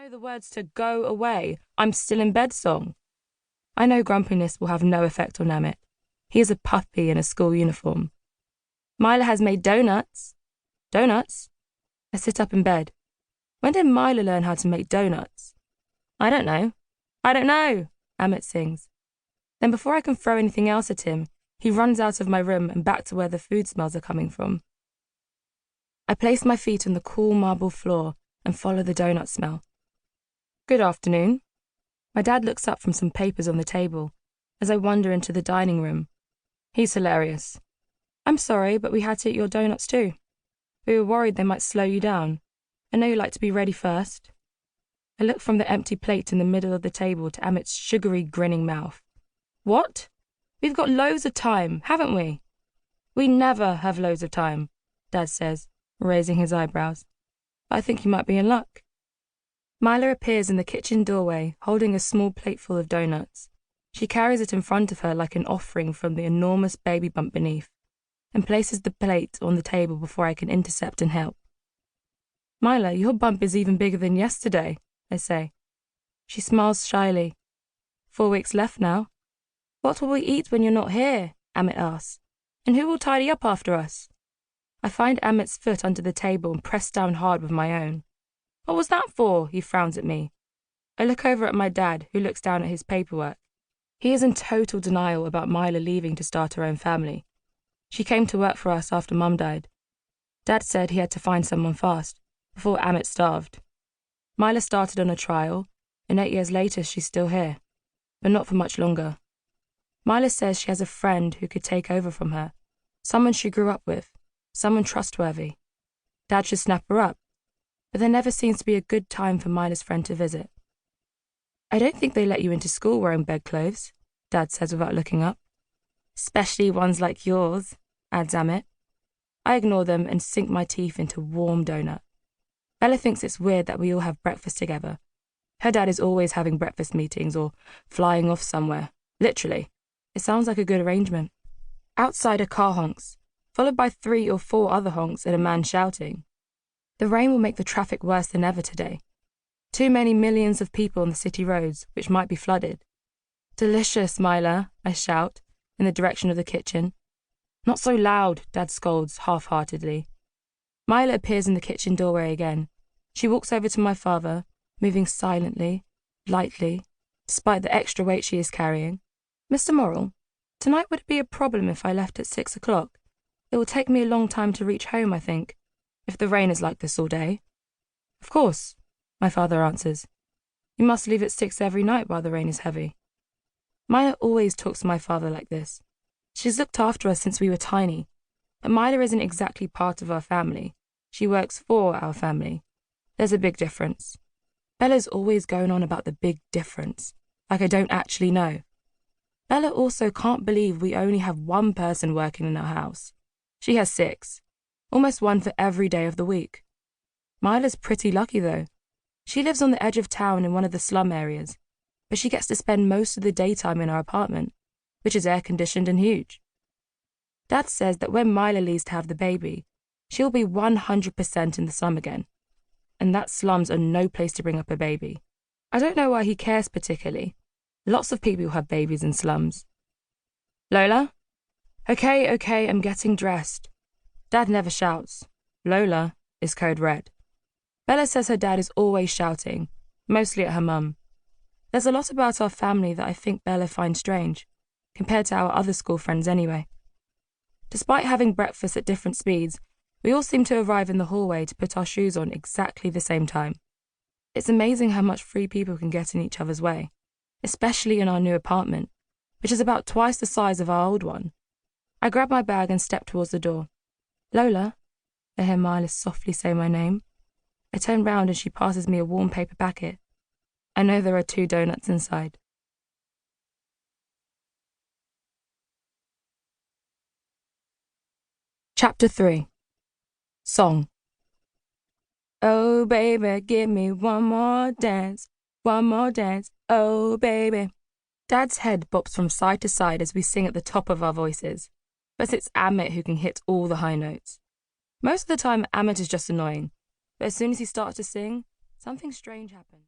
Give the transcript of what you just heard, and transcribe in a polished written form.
know the words to Go Away, I'm Still in Bed song. I know grumpiness will have no effect on Amit. He is a puppy in a school uniform. Mila has made donuts. Donuts? I sit up in bed. When did Mila learn how to make donuts? I don't know. I don't know, Amit sings. Then before I can throw anything else at him, he runs out of my room and back to where the food smells are coming from. I place my feet on the cool marble floor and follow the donut smell. Good afternoon. My dad looks up from some papers on the table as I wander into the dining room. He's hilarious. I'm sorry, but we had to eat your donuts too. We were worried they might slow you down. I know you like to be ready first. I look from the empty plate in the middle of the table to Amit's sugary, grinning mouth. What? We've got loads of time, haven't we? We never have loads of time, Dad says, raising his eyebrows. But I think you might be in luck. Mila appears in the kitchen doorway, holding a small plateful of donuts. She carries it in front of her like an offering from the enormous baby bump beneath, and places the plate on the table before I can intercept and help. Mila, your bump is even bigger than yesterday, I say. She smiles shyly. 4 weeks left now. What will we eat when you're not here? Amit asks. And who will tidy up after us? I find Amit's foot under the table and press down hard with my own. What was that for? He frowns at me. I look over at my dad, who looks down at his paperwork. He is in total denial about Mila leaving to start her own family. She came to work for us after Mum died. Dad said he had to find someone fast, before Amit starved. Mila started on a trial, and 8 years later she's still here, but not for much longer. Mila says she has a friend who could take over from her, someone she grew up with, someone trustworthy. Dad should snap her up, but there never seems to be a good time for Mila's friend to visit. I don't think they let you into school wearing bedclothes, Dad says without looking up. Especially ones like yours, adds Amit. I ignore them and sink my teeth into warm donut. Bella thinks it's weird that we all have breakfast together. Her dad is always having breakfast meetings or flying off somewhere. Literally. It sounds like a good arrangement. Outside a car honks, followed by 3 or 4 other honks and a man shouting. The rain will make the traffic worse than ever today. Too many millions of people on the city roads, which might be flooded. Delicious, Mila, I shout, in the direction of the kitchen. Not so loud, Dad scolds half-heartedly. Mila appears in the kitchen doorway again. She walks over to my father, moving silently, lightly, despite the extra weight she is carrying. Mr. Morrill, tonight would it be a problem if I left at 6 o'clock? It will take me a long time to reach home, I think, if the rain is like this all day. Of course, my father answers. You must leave at 6 every night while the rain is heavy. Mila always talks to my father like this. She's looked after us since we were tiny, but Mila isn't exactly part of our family. She works for our family. There's a big difference. Bella's always going on about the big difference, like I don't actually know. Bella also can't believe we only have 1 person working in our house. She has 6, almost 1 for every day of the week. Mila's pretty lucky though. She lives on the edge of town in one of the slum areas, but she gets to spend most of the daytime in our apartment, which is air-conditioned and huge. Dad says that when Mila leaves to have the baby, she'll be 100% in the slum again, and that slums are no place to bring up a baby. I don't know why he cares particularly. Lots of people have babies in slums. Lola? Okay, I'm getting dressed. Dad never shouts. Lola is code red. Bella says her dad is always shouting, mostly at her mum. There's a lot about our family that I think Bella finds strange, compared to our other school friends anyway. Despite having breakfast at different speeds, we all seem to arrive in the hallway to put our shoes on exactly the same time. It's amazing how much free people can get in each other's way, especially in our new apartment, which is about twice the size of our old one. I grab my bag and step towards the door. Lola, I hear Mila softly say my name. I turn round and she passes me a warm paper packet. I know there are 2 donuts inside. Chapter 3. Song. Oh baby, give me one more dance, oh baby. Dad's head bops from side to side as we sing at the top of our voices, but it's Amit who can hit all the high notes. Most of the time, Amit is just annoying, but as soon as he starts to sing, something strange happens.